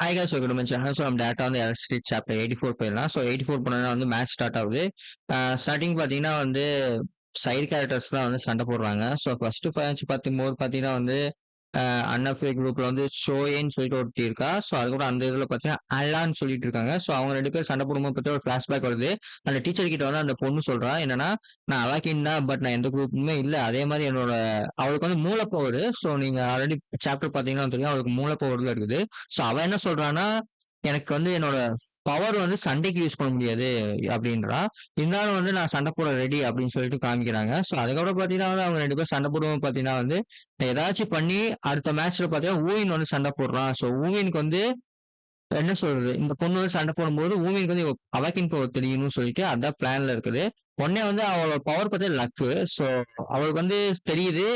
Hi guys, welcome to my channel. So நம்ம டேரக்டா வந்து எலக்ட்ரிசிட்டி சாப்டர் 84 போயிடலாம். ஸோ 84 போனோம்னா வந்து மேட்ச் ஸ்டார்ட் ஆகுது. ஸ்டார்ட்டிங் பார்த்தீங்கன்னா வந்து சைடு கேரக்டர்ஸ்லாம் வந்து சண்டை போடுறாங்க. ஸோ ஃபர்ஸ்ட் மேட்ச் பார்க்கும்போது பார்த்தீங்கன்னா வந்து அன்அஃப்ரே குரூப்ல வந்து ஷோயேன்னு சொல்லிட்டு ஒருத்தி இருக்கா. ஸோ அதுக்கப்புறம் அந்த இதில் பார்த்தீங்கன்னா அல்லான்னு சொல்லிட்டு இருக்காங்க. ஸோ அவங்க ரெண்டு பேரும் சண்டை போடும்போது பார்த்தா ஒரு ஃபிளாஷ்பேக் வருது. அந்த டீச்சர் கிட்ட வந்து அந்த பொண்ணு சொல்றா என்னன்னா, நான் அலாக்கின் தான், பட் நான் எந்த குரூப்புமே இல்லை. அதே மாதிரி என்னோட அவளுக்கு வந்து மூளைப்பவர். ஸோ நீங்க ஆல்ரெடி சாப்டர் பார்த்தீங்கன்னா தெரியும், அவளுக்கு மூளைப்பவர்ல இருக்குது. ஸோ அவன் என்ன சொல்றான்னா, எனக்கு வந்து என்னோட பவர் வந்து சண்டைக்கு யூஸ் பண்ண முடியாது அப்படின்றா. இருந்தாலும் வந்து நான் சண்டை போட ரெடி அப்படின்னு சொல்லிட்டு காமிக்கிறாங்க. ஸோ அதுக்கப்புறம் பார்த்தீங்கன்னா வந்து அவங்க ரெண்டு பேரும் சண்டை போடுவோம் பார்த்தீங்கன்னா வந்து ஏதாச்சும் பண்ணி அடுத்த மேட்ச்ல பார்த்தீங்கன்னா ஊவின் வந்து சண்டை போடுறான். ஸோ ஊவினுக்கு வந்து என்ன சொல்றது, இந்த பொண்ணு வந்து சண்டை போடும்போது ஊவினுக்கு வந்து அவாக்கின் பவர் தெரியணும்னு சொல்லிட்டு அதான் பிளான்ல இருக்குது. உடனே வந்து அவளோட பவர் பத்தி லக்கு. ஸோ அவளுக்கு வந்து தெரியுது.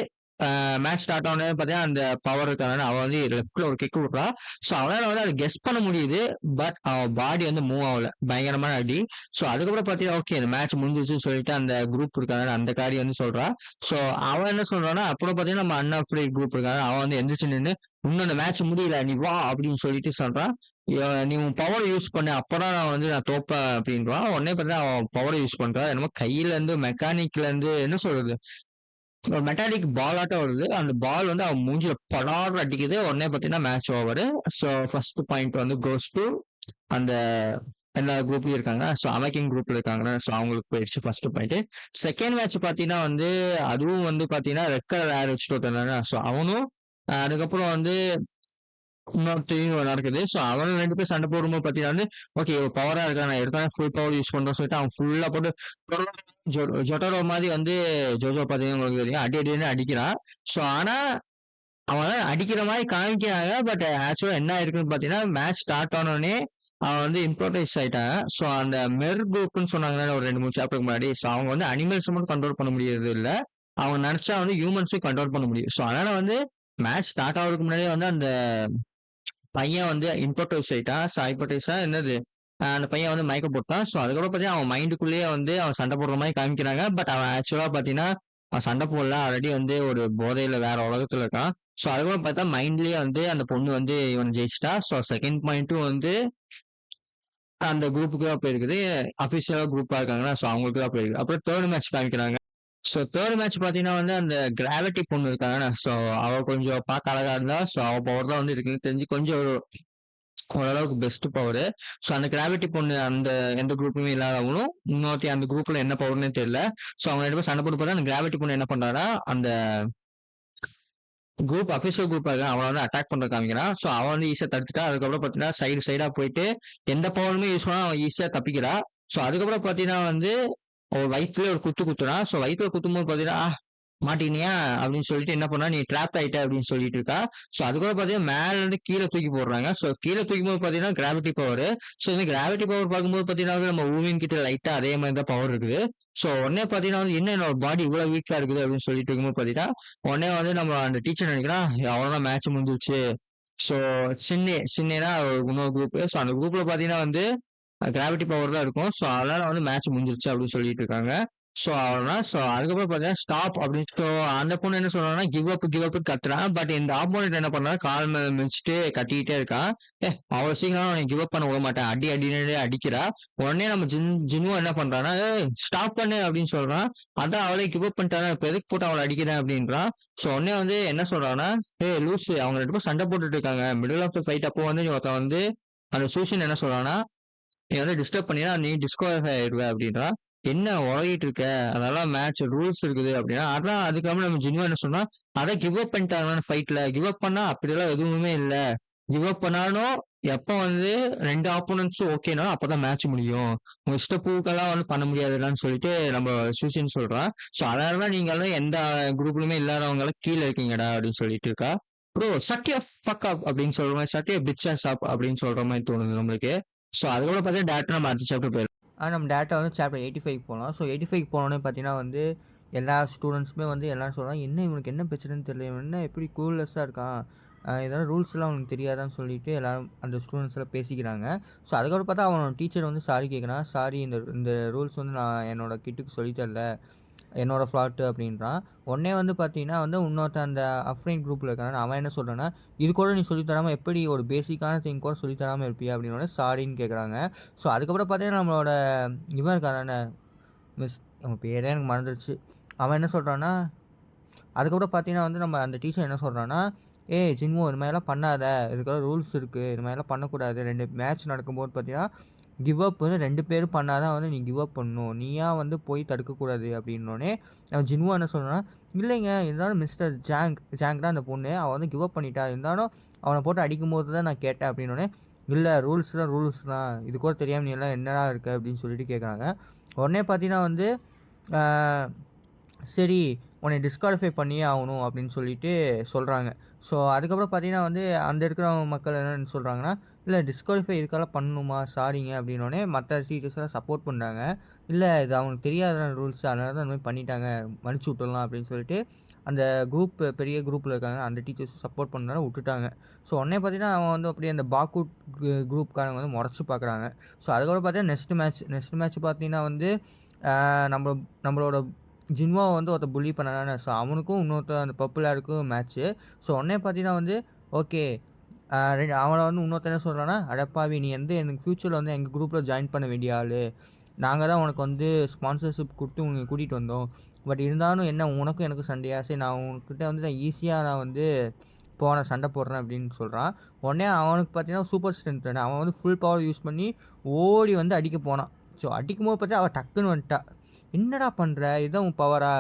மேட்ச் ஸ்டார்ட் ஆனது பார்த்தீங்கன்னா அந்த பவர் இருக்கான அவன் வந்து லெஃப்ட்ல ஒரு கிக் விட்றா. ஸோ அவனால வந்து அதை கெஸ் பண்ண முடியுது. பட் அவன் பாடி வந்து மூவ் ஆகல. பயங்கரமான அடி. ஸோ அதுக்கப்புறம் பார்த்தீங்கன்னா ஓகே இந்த மேட்ச் முடிஞ்சிச்சுன்னு சொல்லிட்டு அந்த குரூப் இருக்காங்க அந்த காரி வந்து சொல்றா. ஸோ அவன் என்ன சொல்றான்னா, அப்புறம் பார்த்தீங்கன்னா நம்ம அன்அஃப்ரேட் குரூப் இருக்காங்க, அவன் வந்து எந்திரிச்சு நின்று இன்னும் அந்த மேட்ச் முடியல நீ வா அப்படின்னு சொல்லிட்டு சொல்றான். நீ உன் பவர் யூஸ் பண்ண அப்பதான் நான் தோப்பேன் அப்படின்றான். உடனே பார்த்தா அவன் பவரை யூஸ் பண்றான். என்னமோ கையில இருந்து மெக்கானிக்ல இருந்து என்ன சொல்றது, ஒரு மெட்டாலிக் பால் ஆட்டம் வருது. அந்த பால் வந்து அவன் மூஞ்சில படார் அடிக்குது. உடனே பார்த்தீங்கன்னா match over. So first point வந்து கோஸ் டு அந்த எல்லா குரூப்லயும் இருக்காங்க. ஸோ அமெரிக்கன் குரூப்ல இருக்காங்க. ஸோ அவங்களுக்கு போயிடுச்சு ஃபர்ஸ்ட் பாயிண்ட். செகண்ட் மேட்ச் பார்த்தீங்கன்னா வந்து அதுவும் வந்து பார்த்தீங்கன்னா ரெட் கலர் ஏர் வச்சுட்டு வந்தாங்க. ஸோ அவனும் அதுக்கப்புறம் வந்து இன்னொருத்தையும் நடக்குது. ஸோ அவனும் ரெண்டு பேரும் சண்டை போடும்போது பார்த்தீங்கன்னா வந்து ஓகே பவரா இருக்கா, நான் எடுத்தா ஃபுல் பவர் யூஸ் பண்றேன்னு சொல்லிட்டு அவன் ஃபுல்லா போட்டு ஜொட்டோரோ மாதிரி வந்து ஜோஜோ பார்த்தீங்கன்னா உங்களுக்கு தெரியும் அடி அடின்னு அடிக்கிறான். ஸோ ஆனா அவன் அடிக்கிற மாதிரி காமிக்கிறாங்க. பட் ஆக்சுவலா என்ன இருக்குன்னு பார்த்தீங்கன்னா மேட்ச் ஸ்டார்ட் ஆனோடனே அவன் வந்து இம்ப்ரோடைஸ் ஆயிட்டாங்க. ஸோ அந்த மெர் குரூப்னு சொன்னாங்க ஒரு 2-3 சாப்டருக்கு முன்னாடி. ஸோ அவங்க வந்து அனிமல்ஸ் மட்டும் கண்ட்ரோல் பண்ண முடியறது இல்ல, அவங்க நினைச்சா வந்து ஹியூமன்ஸும் கண்ட்ரோல் பண்ண முடியும். ஸோ அதனால வந்து மேட்ச் ஸ்டார்ட் ஆகிறதுக்கு முன்னாடியே வந்து அந்த பையன் வந்து இம்போர்டைஸ் ஆயிட்டான். ஸோ ஹைப்போடைஸா என்னது, அந்த பையன் வந்து மயக்கம் போட்டான். ஸோ அதுக்கப்புறம் பார்த்தீங்கன்னா அவன் மைண்டுக்குள்ளேயே வந்து அவன் சண்டை போடுற மாதிரி காமிக்கிறாங்க. பட் அவன் ஆக்சுவலா பார்த்தீங்கன்னா அவன் சண்டை போடல, ஆல்ரெடி வந்து ஒரு போதையில வேற உலகத்துல இருக்கான். ஸோ அதுக்கப்புறம் பார்த்தா மைண்ட்லயே வந்து அந்த பொண்ணு வந்து இவன் ஜெயிச்சிட்டா. ஸோ செகண்ட் பாயிண்ட்டும் வந்து அந்த குரூப்புக்கு தான் போயிருக்குது. அபிஷியலா குரூப்பா இருக்காங்கன்னா ஸோ அவங்களுக்கு தான் போயிருக்கு. அப்புறம் தேர்ட் மேட்ச் காமிக்கிறாங்க. ஸோ தேர்ட் மேட்ச் பார்த்தீங்கன்னா வந்து அந்த கிராவிட்டி பொண்ணு இருக்காங்க. ஸோ அவ கொஞ்சம் பார்க்க அழகா இருந்தா. ஸோ அவ பவர் தான் வந்து இருக்குன்னு தெரிஞ்சு கொஞ்சம் ஓரளவுக்கு பெஸ்ட் பவர். ஸோ அந்த கிராவிட்டி பொண்ணு அந்த எந்த குரூப்புமே இல்லாதவங்களும் இன்னொருத்தி அந்த குரூப்ல என்ன பவர்னே தெரியல. ஸோ அவங்க ரெண்டு பேரும் சண்டை போட்டு பார்த்தா அந்த கிராவிட்டி பொண்ணு என்ன பண்றான்னா அந்த குரூப் அபிஷியல் குரூப் அவன் வந்து அட்டாக் பண்ற காமிக்கிறான். ஸோ அவன் வந்து ஈஸியா தடுத்துட்டா. அதுக்கப்புறம் பார்த்தீங்கன்னா சைடா போயிட்டு எந்த பவருமே யூஸ் பண்ணா அவன் ஈஸியா தப்பிக்கிறா. ஸோ அதுக்கப்புறம் பார்த்தீங்கன்னா வந்து ஒரு வயிற்றுல ஒரு குத்து குத்துறான். ஸோ வயிற்றுல குத்தும்போது பார்த்தீங்கன்னா மாட்டினியா அப்படின்னு சொல்லிட்டு என்ன பண்ணா, நீ ட்ராப் ஆயிட்ட அப்படின்னு சொல்லிட்டு இருக்கா. ஸோ அதுக்கப்புறம் பார்த்தீங்கன்னா மேல இருந்து கீழே தூக்கி போடுறாங்க. ஸோ கீழே தூக்கும் போது பார்த்தீங்கன்னா கிராவிட்டி பவர். ஸோ இந்த கிராவிட்டி பவர் பார்க்கும்போது பார்த்தீங்கன்னா நம்ம ஊவின் கிட்ட லைட்டா அதே மாதிரி தான் பவர் இருக்குது. ஸோ உடனே பார்த்தீங்கன்னா வந்து என்ன என்னோட பாடி இவ்வளவு வீக்கா இருக்குது அப்படின்னு சொல்லிட்டு இருக்கும்போது பார்த்தீங்கன்னா உடனே வந்து நம்ம அந்த டீச்சர் நினைக்கிறான் அவ்வளவுதான் மேட்ச் முடிஞ்சிருச்சு. ஸோ சின்னேனா இன்னொரு குரூப். ஸோ அந்த குரூப்ல பார்த்தீங்கன்னா வந்து கிராவிட்டி பவர் தான் இருக்கும். ஸோ அதனால வந்து மேட்ச் முடிஞ்சிருச்சு அப்படின்னு சொல்லிட்டு இருக்காங்க. ஸோ அவ்வளோதான். ஸோ அதுக்கப்புறம் பார்த்தீங்கன்னா ஸ்டாப் அப்படின்னு அந்த பொண்ணு என்ன சொல்றாங்கன்னா கிவ் அப் கத்துறான். பட் இந்த ஆப்போனட் என்ன பண்றான், கால் மேல மிதிச்சுட்டு கத்திக்கிட்டே இருக்கான். அவ்வளவு சீக்கிரம் அவனை கிவ் அப் பண்ண விட மாட்டேன், அடி அடினே அடிக்கிறா. உடனே நம்ம ஜின்வோ என்ன பண்றான்னா ஸ்டாப் பண்ணு அப்படின்னு சொல்றான். அதான் அவளே கிவ் அப் பண்ணிட்டாங்க, இப்ப எதுக்கு போட்டு அவளை அடிக்கிறேன் அப்படின்றான். ஸோ உடனே வந்து என்ன சொல்றான்னா, லூஸ் அவங்க ரெண்டு பேரும் சண்டை போட்டுட்டு இருக்காங்க மிடில் ஆஃப் த ஃபைட். அப்போ வந்து ஒருத்தன் வந்து அந்த சூஷன் என்ன சொல்றான்னா, நீ வந்து டிஸ்டர்ப் பண்ணினா நீ டிஸ்குவாலிஃபை ஆயிடுவ அப்படின்றா. என்ன உலகிட்டு இருக்க, அதெல்லாம் மேட்ச் ரூல்ஸ் இருக்குது அப்படின்னா. அதான் அதுக்கப்புறம் நம்ம ஜின்வா என்ன சொன்னா, அதை கிவ் அப் பண்ணிட்டாங்க ஃபைட்ல. கிவ் அப் பண்ணா அப்படியெல்லாம் எதுவுமே இல்லை. கிவ் அப் பண்ணாலும் எப்ப வந்து ரெண்டு ஆப்போனன்ட்ஸும் ஓகேனா அப்பதான் மேட்ச் முடியும். உங்க இஷ்ட பூக்கெல்லாம் வந்து பண்ண முடியாதுன்னு சொல்லிட்டு நம்ம சூசின்னு சொல்றான். ஸோ அதனாலதான் நீங்க எல்லாம் எந்த குரூப்லயுமே இல்லாதவங்க எல்லாம் கீழே இருக்கீங்கடா அப்படின்னு சொல்லிட்டு இருக்கா. ப்ரோ சட்டியா ஃபக் அப் அப்படின்னு சொல்ற மாதிரி, சட்டியா பிச்சர்ஸ் அப் அப்படின்னு சொல்ற மாதிரி தோணுது நம்மளுக்கு. ஸோ அதுக்கப்புறம் பார்த்தீங்கன்னா டேரக்டா நம்ம அடுத்த சாப்டர் போயிடலாம். நம்ம டேட்டா வந்து சாப்டர் 85 போகலாம். ஸோ 85 போனோடனே பார்த்தீங்கன்னா வந்து எல்லா ஸ்டூடெண்ட்ஸுமே வந்து எல்லாரும் சொல்கிறாங்க, என்ன இவனுக்கு என்ன பிரச்சனைன்னு தெரியல, இவன் என்ன எப்படி கூல்லெஸ்ஸாக இருக்கான், இதெல்லாம் ரூல்ஸ்லாம் அவனுக்கு தெரியாதான்னு சொல்லிட்டு எல்லாரும் அந்த ஸ்டூடெண்ட்ஸ் எல்லாம் பேசிக்கிறாங்க. ஸோ அதுக்கப்புறம் பார்த்தா அவனோட டீச்சர் வந்து சாரி கேட்குறான். சாரி, இந்த இந்த ரூல்ஸ் வந்து நான் என்னோட கிட்டுக்கு சொல்லித்தரல, என்னோட ஃப்ளாட்டு அப்படின்றான். உடனே வந்து பார்த்தீங்கன்னா வந்து இன்னொருத்தன் அந்த அஃப்ரைன் குரூப்ல இருக்கான். அவன் என்ன சொல்றான்னா, "இது கூட நீ சொல்லி தராம எப்படி ஒரு பேசிக்கான திங் கூட சொல்லி தராம இருப்பியா?" அப்படின்னோனே சாரின்னு கேட்குறாங்க. ஸோ அதுக்கப்புறம் பார்த்தீங்கன்னா நம்மளோட இவன் இருக்கான் மிஸ் அவன் பேரே எனக்கு மறந்துருச்சு. அவன் என்ன சொல்றான்னா, அதுக்கப்புறம் பார்த்தீங்கன்னா வந்து நம்ம அந்த டீச்சர் என்ன சொல்றான்னா, "ஏய் ஜின்வோ இது மாதிரிலாம் பண்ணாத. இதுக்கெல்லாம் ரூல்ஸ் இருக்கு. இது மாதிரிலாம் பண்ணக்கூடாது. 2 மேட்ச் நடக்கும்போது பார்த்தீங்கன்னா, கிவ் அப் வந்து 2 பேரும் பண்ணா தான் வந்து நீ கிவ் அப் பண்ணணும். நீயா வந்து போய் தடுக்கக்கூடாது." அப்படின்னோனே, அவன் ஜின்வோ என்ன சொல்றான்னா, "இல்லைங்க இருந்தாலும் மிஸ்டர் ஜாங் ஜாங் தான் அந்த பொண்ணு. அவ வந்து கிவ் அப் பண்ணிட்டா. இருந்தாலும் அவன போட்டு அடிக்கும்போது தான் நான் கேட்டேன்." அப்படின்னோனே, "இல்ல ரூல்ஸ் தான். இது கூட தெரியாம நீ எல்லாம் என்னடா இருக்க?" அப்படின்னு சொல்லிட்டு கேட்குறாங்க. உடனே பார்த்தீங்கன்னா வந்து, ஆ சரி உன்னை டிஸ்குவாலிஃபை பண்ணியே ஆகணும் அப்படின்னு சொல்லிட்டு சொல்கிறாங்க. ஸோ அதுக்கப்புறம் பார்த்தீங்கன்னா வந்து அந்த இருக்கிற மக்கள் என்ன சொல்கிறாங்கன்னா, இல்லை டிஸ்குவாலிஃபை இதுக்கெல்லாம் பண்ணணுமா சாரிங்க அப்படின்னோடனே மற்ற டீச்சர்ஸ்லாம் சப்போர்ட் பண்ணுறாங்க. இல்லை இது அவனுக்கு தெரியாத ரூல்ஸ் அதனால தான் இந்த மாதிரி பண்ணிட்டாங்க மன்னிச்சு விட்டுடலாம் அப்படின்னு சொல்லிட்டு அந்த குரூப் பெரிய குரூப்பில் இருக்காங்க அந்த டீச்சர்ஸும் சப்போர்ட் பண்ணனால விட்டுட்டாங்க. ஸோ உடனே பார்த்தீங்கன்னா அவன் வந்து அப்படியே அந்த பாக்கூட் குரூப்காரங்க வந்து முறைச்சி பார்க்குறாங்க. ஸோ அதுக்கப்புறம் பார்த்தீங்கன்னா நெக்ஸ்ட் மேட்ச் பார்த்தீங்கன்னா வந்து நம்ம நம்மளோட ஜின்வாவை வந்து ஒருத்தன் புல்லி பண்ணானே. ஸோ அவனுக்கும் இன்னொருத்தன் அந்த பர்பிளாருக்கும் மேட்ச்சு. ஸோ உடனே பார்த்தீங்கன்னா வந்து ஓகே அவனை வந்து இன்னொருத்தன் என்ன சொல்கிறான்னா, "அடப்பாவி நீ வந்து எனக்கு ஃப்யூச்சரில் வந்து எங்கள் குரூப்பில் ஜாயின் பண்ண வேண்டிய ஆள். நாங்கள் தான் உனக்கு வந்து ஸ்பான்சர்ஷிப் கொடுத்து உன்னை கூட்டிகிட்டு வந்தோம். பட் இருந்தாலும் என்ன உனக்கும் எனக்கும் சண்டையா? சரி நான் உன்கிட்ட வந்து நான் ஈஸியாக நான் வந்து போனேன் சண்டை போடுறேன்" அப்படின்னு சொல்கிறான். உடனே அவனுக்கு பார்த்தீங்கன்னா சூப்பர் ஸ்ட்ரென்த் வேணும். அவன் வந்து ஃபுல் பவர் யூஸ் பண்ணி ஓடி வந்து அடிக்க போனான். ஸோ அடிக்கும்போது பார்த்தா அவள் டக்குன்னு வந்துட்டா. "என்னடா பண்ணுற? இதுதான் உன் பவரா?"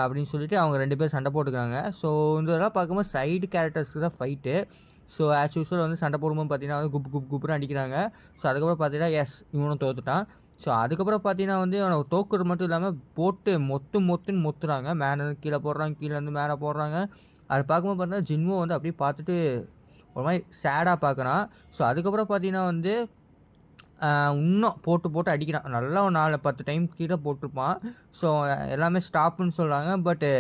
அப்படின்னு சொல்லிட்டு அவங்க 2 பேரும் சண்டை போட்டுக்கிறாங்க. ஸோ இந்த இதெல்லாம் பார்க்கும்போது சைடு கேரக்டர்ஸ்க்கு தான் ஃபைட்டு. ஸோ ஆஸ் யூசுவல் வந்து சண்டை போடும்போது பார்த்தீங்கன்னா வந்து குப்புன்னு அடிக்கிறாங்க. ஸோ அதுக்கப்புறம் பார்த்தீங்கன்னா இவனும் தோத்துட்டான். ஸோ அதுக்கப்புறம் பார்த்தீங்கன்னா வந்து அவனை தோக்குறது மட்டும் இல்லாமல் போட்டு மொத்துன்னு மொத்துறாங்க. மேலேருந்து கீழே போடுறாங்க, கீழேருந்து மேலே போடுறாங்க. அது பார்க்கும்போது பார்த்தீங்கன்னா ஜின்வோ வந்து அப்படியே பார்த்துட்டு ஒரு மாதிரி சேடாக பார்க்குறான். ஸோ அதுக்கப்புறம் பார்த்தீங்கன்னா வந்து இன்னும் போட்டு அடிக்கிறான். நல்லா ஒரு 4, 10 டைம் கிட்ட போட்டிருப்பான். ஸோ எல்லாமே ஸ்டாப்புன்னு சொல்றாங்க. பட்டு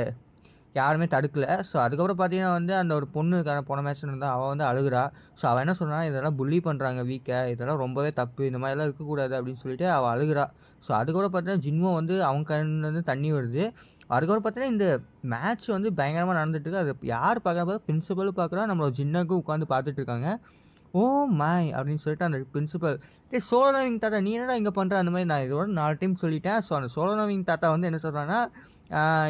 யாருமே தடுக்கல. ஸோ அதுக்கப்புறம் பார்த்தீங்கன்னா வந்து அந்த ஒரு பொண்ணு இருக்காங்க போன மேட்ச்ல இருந்தா அவ வந்து அழுகுறா. ஸோ அவ என்ன சொன்னா, "இதெல்லாம் புல்லி பண்றாங்க வீக்க. இதெல்லாம் ரொம்பவே தப்பு. இந்த மாதிரிலாம் இருக்கக்கூடாது." அப்படின்னு சொல்லிட்டு அவ அழுகுறா. ஸோ அதுக்கப்புறம் பார்த்தீங்கன்னா ஜின்வோ வந்து அவன் கண்ணுலேருந்து தண்ணி வருது. அதுக்கப்புறம் பார்த்தீங்கன்னா இந்த மேட்ச் வந்து பயங்கரமா நடந்துட்டு இருக்கு. அது யார் பார்க்குறா பார்த்தா பிரின்சிபலும் பார்க்குறான். நம்மளோட ஜின்னாக்கும் உட்காந்து பார்த்துட்டு இருக்காங்க. "Oh my!" அப்படின்னு சொல்லிட்டு அந்த பிரின்சிபல், "டேய் சோலோ லெவலிங் தாத்தா நீ என்னடா இங்க பண்ற?" அந்த மாதிரி நான் இதோட 4 டைம் சொல்லிட்டேன். ஸோ அந்த சோலோ லெவலிங் தாத்தா வந்து என்ன சொல்றான்னா,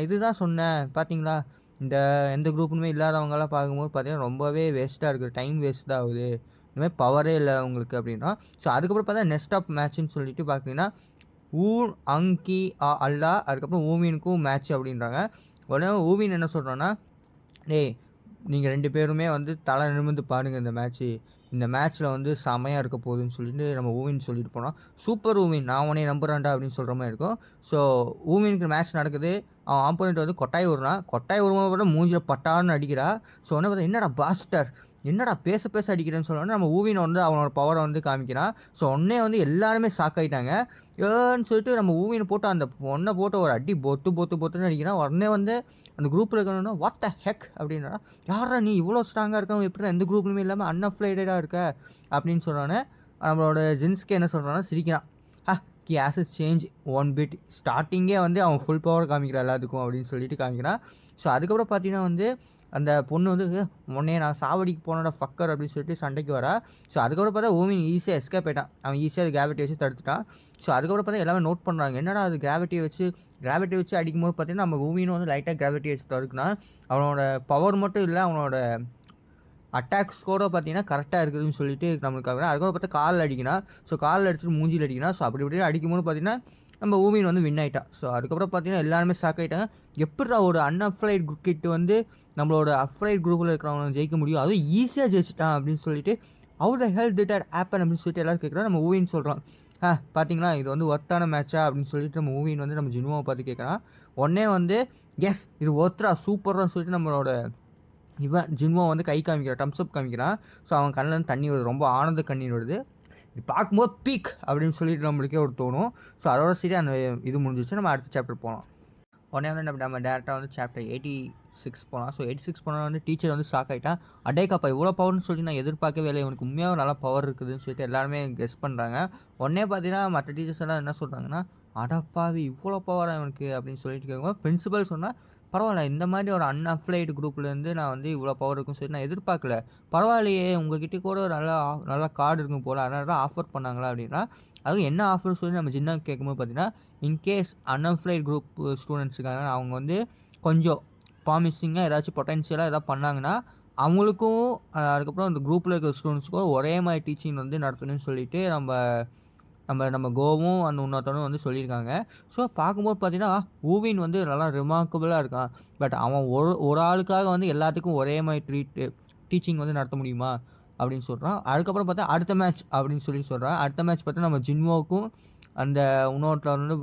இதுதான் சொன்னேன் பார்த்தீங்களா? இந்த எந்த குரூப்புமே இல்லாதவங்கலாம் பார்க்கும்போது பார்த்தீங்கன்னா, ரொம்பவே வேஸ்ட்டா இருக்கு. டைம் வேஸ்ட் தான் ஆகுது. இந்த மாதிரி பவரே இல்ல உங்களுக்கு அப்படின்றான். ஸோ அதுக்கப்புறம் பார்த்தா நெக்ஸ்ட் ஆஃப் மேட்ச்ன்னு சொல்லிட்டு பார்த்தீங்கன்னா, ஊன் அங்கி அல்லா அதுக்கப்புறம் ஊமினுக்கும் மேட்ச் அப்படின்றாங்க. உடனே ஊமின் என்ன சொல்றான்னா, "டேய் நீங்க 2 பேருமே வந்து தல நிமிர்ந்து பாருங்க இந்த மேட்ச்சு. இந்த மேட்ச்ல வந்து செமையா இருக்க போகுதுன்னு சொல்லிட்டு நம்ம ஊவின் சொல்லிட்டு போனோம். சூப்பர் ஊவின் நான் உன்னைய நம்புறேன்டா அப்படின்னு சொல்ற மாரி இருக்கும். ஸோ ஊவினுக்கு மேட்ச் நடக்குது. அவன் ஆப்போனன்ட் வந்து கொட்டாய் விடுறான். கொட்டாய் விடும்போது பார்த்தா மூஞ்சில பட்டார்ன்னு அடிக்கிறா. ஸோ உடனே பார்த்தா என்னடா பாஸ்டர் என்னடா பேச அடிக்கிறேன்னு சொன்னோனே நம்ம ஊவின் வந்து அவனோட பவரை வந்து காமிக்கிறான். ஸோ உடனே வந்து எல்லாருமே ஷாக் ஆயிட்டாங்க. ஏன்னு சொல்லிட்டு நம்ம ஊவின போட்டு அந்த பொண்ண போட்டு ஒரு அடி பொத்துன்னு அடிக்கிறான். உடனே வந்து அந்த குரூப்ல இருக்கிறவனா வாட் த ஹெக் அப்படின்னா, "யார்றா நீ இவ்வளோ ஸ்ட்ராங்கா இருக்க எப்படிடா எந்த குரூப்லயுமே இல்லாம அன்அஃப்ளைடடா இருக்க?" அப்படின்னு சொன்னோனே நம்மளோட ஜின்ஸ்கே என்ன சொல்றான்னா சிரிக்கிறான். He has a change one bit ஸ்டார்ட்டிங்கே வந்து அவன் ஃபுல் பவர் காமிக்கிறான் எல்லாத்துக்கும் அப்படின்னு சொல்லிட்டு காமிக்கிறான். ஸோ அதுக்கப்புறம் பார்த்தீங்கன்னா வந்து அந்த பொண்ணு வந்து உன்னைய நான் சாவடிக்க போனோட ஃபக்கர் அப்படின்னு சொல்லிட்டு சண்டைக்கு வரா. ஸோ அதுக்கப்புறம் பார்த்தா ஓமின் ஈஸியாக எஸ்கேப் ஆயிட்டான். அவன் ஈஸியாக அது கிராவிட்டி வச்சு தடுத்துட்டான். ஸோ அதுக்கப்புறம் பார்த்தா எல்லாமே நோட் பண்ணுறாங்க. என்னடா அது கிராவிட்டி வச்சு அடிக்கும்போது பார்த்தீங்கன்னா நம்ம ஓமினும் வந்து லைட்டாக கிராவிட்டி வச்சு தடுக்குனா அவனோட பவர் மட்டும் இல்லை அவனோட அட்டாக்ஸ் கூட பார்த்தீங்கன்னா கரெக்டாக இருக்குதுன்னு சொல்லிட்டு நம்மளுக்காக அதுக்கப்புறம் பார்த்தா காலில் அடிக்கணும். ஸோ காலில் அடிச்சுட்டு மூஞ்சியில் அடிக்கணும். ஸோ அப்படி இப்படி அடிக்கும்போது பார்த்தீங்கன்னா நம்ம ஊமின் வந்து வின் ஆயிட்டா. ஸோ அதுக்கப்புறம் பார்த்தீங்கன்னா எல்லாருமே ஷாக் ஆகிட்டாங்க. எப்படிடா ஒரு அன்அப்ளைட் கிட் வந்து நம்மளோட அப்ளைட் குரூப்பில் இருக்கிறவங்க ஜெயிக்க முடியும் அதுவும் ஈஸியாக ஜெயிச்சிட்டான் அப்படின்னு சொல்லிட்டு how the hell did that happen அப்படின்னு சொல்லிட்டு எல்லாரும் கேட்குறோம். நம்ம ஊவின்னு சொல்கிறோம். பார்த்தீங்களா இது வந்து ஒர்த்தான மேட்சா அப்படின்னு சொல்லிட்டு நம்ம ஊவின் வந்து நம்ம ஜின்வாவை பார்த்து கேட்குறான். உடனே வந்து எஸ் இது ஒர்த்தரா சூப்பரான்னு சொல்லிட்டு நம்மளோட இவன் ஜின்வோ வந்து கை காமிக்கிறான் டம்ஸ் அப் காமிக்கிறான். ஸோ அவன் கண்ணிலேருந்து தண்ணி வருது ரொம்ப ஆனந்த கண்ணீர் வருது. இது பார்க்கும்போது பீக் அப்படின்னு சொல்லிட்டு நம்மளுக்கே ஒரு தோணும். ஸோ அதோட சரி அந்த இது முடிஞ்சிச்சு நம்ம அடுத்த சாப்டர் போகலாம். உடனே வந்து நம்ம டேரெக்டாக வந்து சாப்டர் 86 போகலாம். ஸோ 86 போனால் வந்து டீச்சர் வந்து ஷாக் ஆகிட்டான். அடேக்காப்பா இவ்வளோ பவர்னு சொல்லி நான் எதிர்பார்க்கவே இல்லை இவனுக்கு உண்மையாக நல்லா பவர் இருக்குதுன்னு சொல்லிட்டு எல்லாருமே கெஸ் பண்ணுறாங்க. உடனே பார்த்தீங்கன்னா மற்ற டீச்சர்ஸ் எல்லாம் என்ன சொல்கிறாங்கன்னா அடப்பாவி! இவ்வளோ பவரா இவனுக்கு அப்படின்னு சொல்லிட்டு கேட்கும்போது, பிரின்சிபல் சொன்னா, பரவால்ல இந்த மாரி ஒரு அன்அப்ளைடு குரூப்லேருந்து நான் வந்து இவ்வளோ பவர் இருக்குன்னு சொல்லி நான் எதிர்பார்க்கல. பரவாயில்லையே உங்ககிட்ட கூட ஒரு நல்ல கார்டு இருக்கும் போல. அதனால தான் ஆஃபர் பண்ணாங்களா அப்படின்னா, அதுவும் என்ன ஆஃபர்ன்னு சொல்லி நம்ம ஜின்னா கேட்கும்போது பார்த்தீங்கன்னா, இன்கேஸ் அன்அப்ளைடு குரூப் ஸ்டூடண்ட்ஸ் இருக்காங்க. அவங்க வந்து கொஞ்சம் ப்ராமிசிங்கா ஏதாச்சும் பொட்டன்ஷியலா ஏதாவது பண்ணாங்கன்னா, அவங்களுக்கும் அதுக்கப்புறம் அந்த குரூப்ல இருக்கிற ஸ்டூடண்ட்ஸ்க்கும் ஒரே மாரி டீச்சிங் வந்து நடத்தணும்னு சொல்லிட்டு நம்ம நம்ம நம்ம கோவும் அந்த இன்னொருத்தனும் வந்து சொல்லியிருக்காங்க. ஸோ பார்க்கும்போது பார்த்தீங்கன்னா, ஊவின் வந்து நல்லா ரிமார்க்கபிளா இருக்கான். பட் அவன் ஒரு ஒரு ஆளுக்காக வந்து எல்லாத்துக்கும் ஒரே மாரி டீச்சிங் வந்து நடத்த முடியுமா? அப்படின்னு சொல்றான். அதுக்கப்புறம் பார்த்தா அடுத்த மேட்ச் அப்படின்னு சொல்லி சொல்றான். அடுத்த மேட்ச் பார்த்தா நம்ம ஜின்வோக்கும் அந்த இன்னொருத்தர் வந்து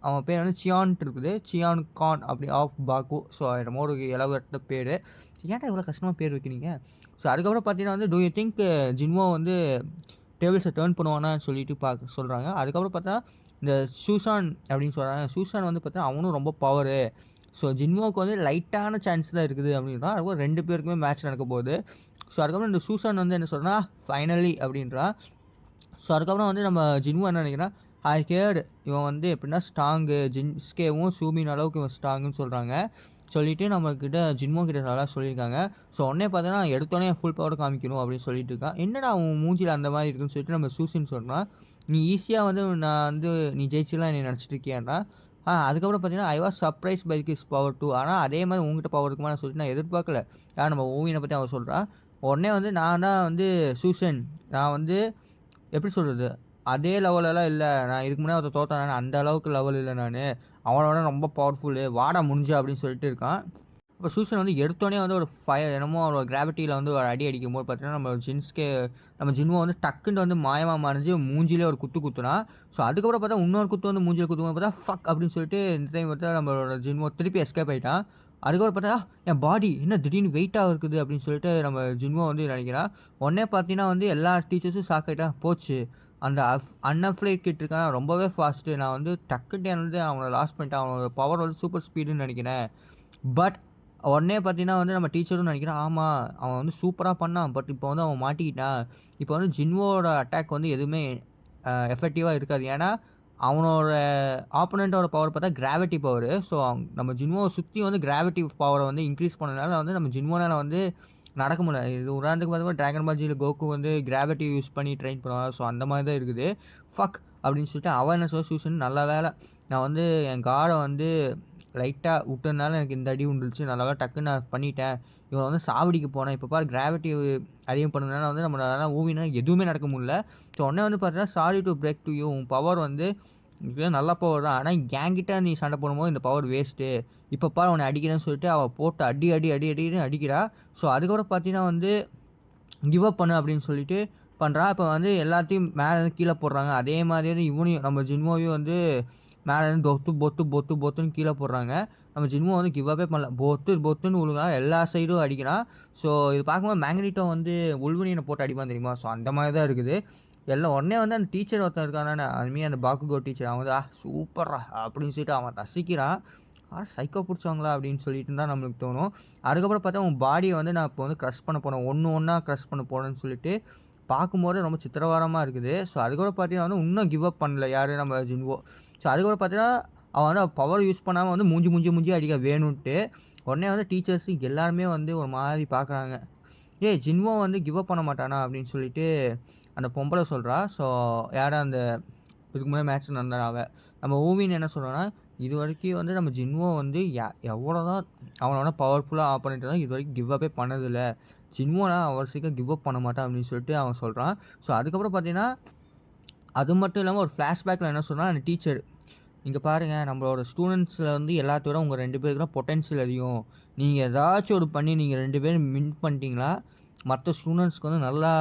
அவன் பேர் வந்து சியான்ட்டு இருக்குது. சியான் கான் அப்படி ஆஃப் பாக்கு. ஸோ என்னமோ ஒரு இளவட்ட பேரு. ஏன்டா இவ்வளோ கஷ்டமா பேர் வைக்கிறீங்க? ஸோ அதுக்கப்புறம் பார்த்தீங்கன்னா வந்து, டூ யூ திங்க் ஜின்வோ வந்து டேபிள்ஸை டர்ன் பண்ணுவானான்னு சொல்லிட்டு சொல்கிறாங்க. அதுக்கப்புறம் பார்த்தா இந்த சூசான் அப்படின்னு சொல்கிறாங்க. சூசான் வந்து பார்த்தா அவனும் ரொம்ப பவரு. ஸோ ஜின்வோக்கு வந்து லைட்டான சான்ஸ் தான் இருக்குது அப்படின்றான். அதுக்கப்புறம் 2 பேருக்குமே மேட்ச் நடக்க போகுது. ஸோ அதுக்கப்புறம் இந்த சூசான் வந்து என்ன சொல்கிறான், ஃபைனலி அப்படின்றான். ஸோ அதுக்கப்புறம் வந்து நம்ம ஜின்வோ என்ன நினைக்கிறான், ஐ ஹியர்டு இவன் வந்து எப்படின்னா ஸ்ட்ராங்கு ஜின்ஸ்கேவும் சூமின் அளவுக்கு இவன் ஸ்ட்ராங்குன்னு சொல்கிறாங்க. சொல்லிவிட்டு நம்மக்கிட்ட ஜின்வோ கிட்ட நல்லா சொல்லியிருக்காங்க. ஸோ உடனே பார்த்தோன்னா எடுத்தோடனே ஃபுல் பவர் காமிக்கணும் அப்படின்னு சொல்லிட்டு இருக்கான். என்னடா உன் மூஞ்சியில் அந்த மாதிரி இருக்குன்னு சொல்லிட்டு நம்ம சூசின்னு சொல்கிறான். நீ ஈஸியாக வந்து நான் வந்து நீ ஜெயிச்சுலாம் நீ நினச்சிட்டு இருக்கியான்னா, அதுக்கப்புறம் பார்த்தீங்கன்னா I was surprise by his power too. ஆனால் அதே மாதிரி உங்ககிட்ட பவர் இருக்குமான்னு சொல்லிட்டு நான் எதிர்பார்க்கல. நம்ம ஓவியனை பற்றி அவன் சொல்கிறான். உடனே வந்து நான் தான் வந்து சூசன் நான் வந்து எப்படி சொல்றது? அதே லெவலெல்லாம் இல்ல. நான் இதுக்கு முன்னாடி ஒருத்தன் தோத்தானே, அந்த அளவுக்கு லெவல் இல்ல நானு. அவன விட ரொம்ப பவர்ஃபுல்லு. வாடா முடிஞ்சா அப்படின்னு சொல்லிட்டு இருக்கான். அப்ப சூசன் வந்து எடுத்தோனே வந்து ஒரு என்னமோ ஒரு கிராவிட்டியில வந்து ஒரு அடி அடிக்கும்போது பார்த்தீங்கன்னா, நம்ம ஜின்வோ வந்து டக்குன்னு வந்து மாயமா மறைஞ்சு மூஞ்சிலே ஒரு குத்து குத்துனான். ஸோ அதுக்கப்புறம் பார்த்தா இன்னொரு குத்து வந்து மூஞ்சில குத்தும்போது பார்த்தா, ஃபக் அப்படின்னு சொல்லிட்டு இந்த டைம் பார்த்தா நம்மளோட ஜின்வோ திருப்பி எஸ்கேப் ஆயிட்டான். அதுக்கப்புறம் பார்த்தா, என் பாடி என்ன திடீர்னு வெயிட்டா இருக்குது அப்படின்னு சொல்லிட்டு நம்ம ஜின்வோ வந்து நினைக்கிறான். உடனே பார்த்தீங்கன்னா வந்து எல்லா டீச்சர்ஸும் ஷாக் ஆயிட்டான். போச்சு. அந்த அன்அப்ளைட் கிட் இருக்கான் ரொம்பவே ஃபாஸ்ட்டு. நான் வந்து டக்குன்னு வந்து அவன லாஸ் பண்ணிட்டேன். அவனோட பவர் வந்து சூப்பர் ஸ்பீடுன்னு நினைக்கிறேன். பட் உடனே பார்த்தீங்கன்னா வந்து நம்ம டீச்சரும் நினைக்கிறோம், ஆமா அவன் வந்து சூப்பரா பண்ணான். பட் இப்போ வந்து அவன் மாட்டிக்கிட்டான். இப்போ வந்து ஜின்வோட அட்டாக் வந்து எதுவுமே எஃபெக்டிவா இருக்காது. ஏன்னா, அவனோட ஆப்போனன்ட்டோட பவர் பார்த்தா கிராவிட்டி பவரு. ஸோ நம்ம ஜின்வோவ சுத்தி வந்து கிராவிட்டி பவர வந்து இன்க்ரீஸ் பண்ணதுனால வந்து நம்ம ஜின்வோனால வந்து நடக்க முடியல. இது உதாரணத்துக்கு பார்த்தீங்கன்னா, டிராகன் பால் ஜில கோகு வந்து கிராவிட்டி யூஸ் பண்ணி ட்ரெயின் பண்ணுவான். ஸோ அந்த மாதிரி தான் இருக்குது. ஃபக் அப்படின்னு சொல்லிட்டு அவன் என்ன சூசன் நல்ல வேலை. நான் வந்து என் கார்ட வந்து லைட்டா விட்டதுனால எனக்கு இந்த அடி விழுந்துருச்சு. நல்ல வேளை டக்குன்னு நான் பண்ணிட்டேன். இவன் வந்து சாவடிக்க போனான். இப்போ பாரு கிராவிட்டி அதிகம் பண்ணதுனால வந்து நம்மளால மூவினா எதுவுமே நடக்க முடியல. ஸோ உடனே வந்து பார்த்தீங்கன்னா, sorry to break to you. உன் பவர் வந்து நல்ல பவர் தான். ஆனா என்கிட்ட நீ சண்டை போடும்போது இந்த பவர் வேஸ்ட்டு. இப்போ பாரு உன்னை அடிக்கிறேன்னு சொல்லிட்டு அவள் போட்டு அடி அடி அடி அடின்னு அடிக்கிறா. ஸோ அதுக்கப்புறம் பார்த்தீங்கன்னா வந்து கிவ் அப் பண்ணு அப்படின்னு சொல்லிட்டு பண்ணுறா. இப்போ வந்து எல்லாத்தையும் மேலேருந்து கீழே போடுறாங்க. அதே மாதிரி வந்து இவனையும் நம்ம ஜின்வோவையும் வந்து மேலேருந்து பொத்துன்னு கீழே போடுறாங்க. நம்ம ஜின்வோ வந்து கிவ் அப்பே பண்ணல. பொத்துன்னு விழுகுறான். எல்லா சைடும் அடிக்கிறான். ஸோ இது பார்க்கும்போது மேக்னெட்டோ வந்து உள்வனியனை போட்டு அடிப்பான் தெரியுமா? ஸோ அந்த மாதிரி தான் இருக்குது. எல்லாம் உடனே வந்து அந்த டீச்சர் ஒருத்தன் இருக்கான் அதுமாரி அந்த பாக்குகோ டீச்சர் அவன் வந்து சூப்பர்ரா அப்படின்னு சொல்லிட்டு அவன் ரசிக்கிறான். சைக்கோ பிடிச்சவங்களா அப்படின்னு சொல்லிட்டு தான் நம்மளுக்கு தோணும். அதுக்கப்புறம் பார்த்தா உன் பாடியை வந்து நான் இப்போ வந்து க்ரஷ் பண்ண போனேன். ஒண்ணா க்ரஷ் பண்ண போனேன்னு சொல்லிட்டு பார்க்கும்போது ரொம்ப சித்திரவரமா இருக்குது. ஸோ அதுக்கப்புறம் பார்த்தீங்கன்னா வந்து இன்னும் கிவ் அப் பண்ணல யாரு நம்ம ஜின்வோ. ஸோ அதுக்கப்புறம் பார்த்தீங்கன்னா, அவன் வந்து பவர் யூஸ் பண்ணாம வந்து மூஞ்சி அடிக்க வேணுன்ட்டு. உடனே வந்து டீச்சர்ஸ் எல்லாருமே வந்து ஒரு மாதிரி பார்க்குறாங்க. "ஏய் ஜின்வோ வந்து கிவ் அப் பண்ண மாட்டானா?" அப்படின்னு சொல்லிட்டு அந்த பொம்பளை சொல்றா. ஸோ யாரு அந்த இதுக்கு முன்னாடி மேட்ச் நடந்தா அவ. நம்ம ஊவின் என்ன சொல்றான்னா, "இதுவரைக்கும் வந்து நம்ம ஜின்வோ வந்து எவ்வளோதான் அவனோட பவர்ஃபுல்லா ஆப்போனன்ட் இருந்தாலும் இதுவரைக்கும் கிவ் அப்பே பண்ணதில்ல. ஜின்வோனா அவ்வளோ சீக்கிரம் கிவ் அப் பண்ண மாட்டான்." அப்படின்னு சொல்லிட்டு அவன் சொல்றான். ஸோ அதுக்கப்புறம் பார்த்தீங்கன்னா, அது மட்டும் இல்லாம ஒரு ஃப்ளாஷ்பேக்ல என்ன சொன்னா, அந்த டீச்சர் இங்க பாருங்க நம்மளோட ஸ்டூடண்ட்ஸ்ல வந்து எல்லாத்த விட உங்க 2 பேருக்கு தான் பொட்டன்ஷியல் அதிகம். நீங்க ஏதாச்சும் ஒரு பண்ணி நீங்க 2 பேரும் வின் பண்ணிட்டீங்கன்னா, மத்த ஸ்டூடண்ட்ஸ்க்கு வந்து நல்லா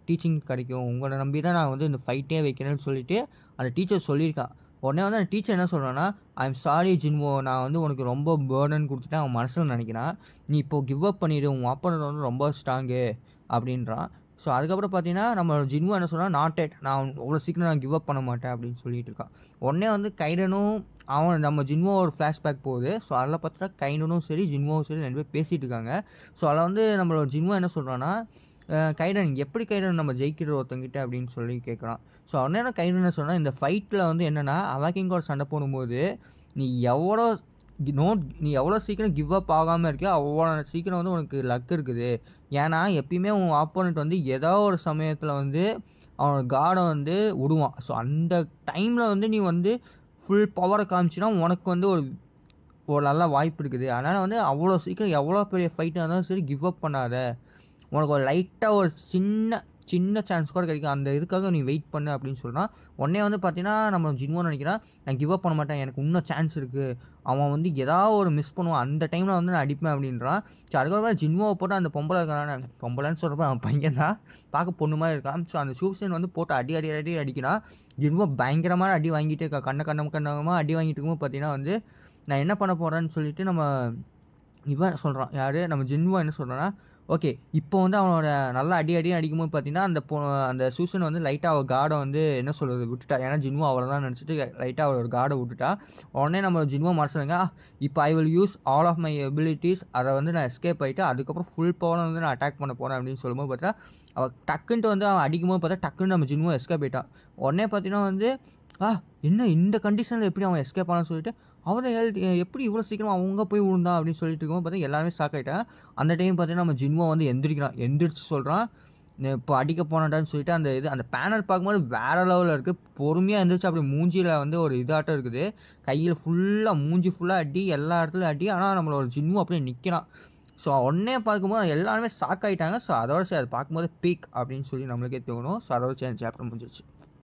டீச்சிங் கிடைக்கும். உங்கள நம்பி தான் நான் வந்து இந்த ஃபைட்டே வைக்கிறேன்னு சொல்லிட்டு அந்த டீச்சர் சொல்லியிருக்கான். உடனே வந்து அந்த டீச்சர் என்ன சொல்றான்னா, ஐ அம் சாரி ஜின்வோ. நான் வந்து உனக்கு ரொம்ப பர்டன் குடுத்துட்டேன் அவன் மனசுல நினைக்கிறான். நீ இப்போ கிவ் அப் பண்ணிடு. உன் ஆப்போனன்ட் வந்து ரொம்ப ஸ்ட்ராங்கு அப்படின்றான். ஸோ அதுக்கப்புறம் பார்த்தீங்கன்னா, நம்ம ஜின்வோ என்ன சொன்னா, நாட் எட் நான் அவ்வளோ சீக்கிரம் நான் கிவ் அப் பண்ண மாட்டேன் அப்படின்னு சொல்லிட்டு இருக்கான். உடனே வந்து கைடனும் நம்ம ஜின்வோ ஒரு ஃப்ளாஷ்பேக் போகுது. ஸோ அதில பார்த்தா கைடனும் சரி, ஜின்வோவும் சரி 2 பேரும் பேசிட்டு இருக்காங்க. ஸோ அதில வந்து நம்மளோட ஜின்வோ என்ன சொல்றான்னா, கைடன் எப்படி கைடன் நம்ம ஜெயிக்கிறது ஒருத்தவங்கிட்ட அப்படின்னு சொல்லி கேட்குறான். ஸோ உடனே நான் கைடன் என்ன சொன்னா, இந்த ஃபைட்டில வந்து என்னன்னா, அவாக்கிங் கூட சண்டை போடும்போது, நீ எவ்வளோ நீ எவ்வளோ சீக்கிரம் கிவ் அப் ஆகாம இருக்கியோ, அவ்வளோ சீக்கிரம் வந்து உனக்கு லக் இருக்குது. ஏன்னா, எப்பயுமே உன் ஆப்போனன்ட் வந்து ஏதோ ஒரு சமயத்தில வந்து அவனோட கார்ட வந்து விடுவான். ஸோ அந்த டைம்ல வந்து நீ வந்து ஃபுல் பவர காமிச்சின்னா, உனக்கு வந்து ஒரு ஒரு நல்ல வாய்ப்பு இருக்குது. அதனால வந்து அவ்வளோ சீக்கிரம் எவ்வளோ பெரிய ஃபைட்டா இருந்தாலும் சரி கிவ் அப் பண்ணாத. உனக்கு ஒரு லைட்டா ஒரு சின்ன சின்ன சான்ஸ் கூட கிடைக்கும். அந்த இதுக்காக நீ வெயிட் பண்ணு அப்படின்னு சொல்றான். உடனே வந்து பார்த்தீங்கன்னா, நம்ம ஜின்வோ நினைக்கிறான், நான் கிவ் அப் பண்ண மாட்டேன். எனக்கு இன்னும் சான்ஸ் இருக்கு. அவன் வந்து ஏதாவது ஒரு மிஸ் பண்ணுவான். அந்த டைம்ல வந்து நான் அடிப்பேன் அப்படின்றான். சரி அதுக்கப்புறம் ஜின்வோவ போட்டு அந்த பொம்பள இருக்கான பொம்பளன்னு சொல்றப்ப அவன் பையன் தான். பார்க்க பொண்ணு மாரி இருக்கான். ஸோ அந்த சூசன் வந்து போட்டு அடி அடி அடி அடிக்கிறான். ஜின்வோ பயங்கரமான அடி வாங்கிட்டு இருக்கா. கண்ணமா அடி வாங்கிட்டு இருக்கும்போது பார்த்தீங்கன்னா வந்து, நான் என்ன பண்ண போறேன்னு சொல்லிட்டு நம்ம இவன் சொல்றான். யாரு? நம்ம ஜின்வோ என்ன சொல்றான்னா, ஓகே. இப்போ வந்து அவனோட நல்லா அடின்னு அடிக்கும்போது பார்த்தீங்கன்னா, அந்த சூசன் வந்து லைட்டா அவ கார்ட வந்து என்ன சொல்றது விட்டுட்டா. ஏன்னா ஜின்வோ அவ்வளோதான் நெனச்சுட்டு லைட்டா அவளோட கார்ட விட்டுட்டா. உடனே நம்ம ஜின்வோ மனசுலங்க, இப்போ I will use all of my abilities. அத வந்து நான் எஸ்கேப் ஆயிட்டு, அதுக்கப்புறம் ஃபுல் பவர்ல வந்து நான் அட்டாக் பண்ண போறேன் அப்படின்னு சொல்லும்போது பார்த்தா, அவ டக்குன்ட்டு வந்து அவன் அடிக்கும்போது பார்த்தா, டக்குன்னு நம்ம ஜின்வோ எஸ்கேப் ஆயிட்டான். உடனே பார்த்தீங்கன்னா வந்து, ஆ என்ன இந்த கண்டிஷன்ல எப்படி அவன் எஸ்கேப் ஆனான்னு சொல்லிட்டு, அவன எப்படி இவ்வளோ சீக்கிரம் அவங்க போய் விழுந்தான் அப்படின்னு சொல்லிட்டு இருக்கும்போது பார்த்தா எல்லாருமே ஷாக் ஆயிட்டாங்க. அந்த டைம் பார்த்தீங்கன்னா, நம்ம ஜின்வோ வந்து எந்திரிக்கிறான். எந்திரிச்சு சொல்றான், இப்போ அடிக்க போனடான்னு சொல்லிட்டு அந்த பேனல் பார்க்கும்போது வேற லெவல்ல இருக்கு. பொறுமையா எந்திரிச்சு அப்படி மூஞ்சில வந்து ஒரு இதாட்டம் இருக்குது. கையில ஃபுல்லா மூஞ்சி ஃபுல்லா அடி, எல்லா இடத்துலயும் அடி. ஆனா நம்மளோட ஜின்வோ அப்படியே நிக்கிறான். ஸோ உடனே பார்க்கும்போது எல்லாருமே ஷாக் ஆயிட்டாங்க. ஸோ அதோட சரி அத பார்க்கும்போது பீக் அப்படின்னு சொல்லி நம்மளுக்கே தோணும். ஸோ அதோட சரி அந்த சாப்டர் முடிஞ்சிருச்சு.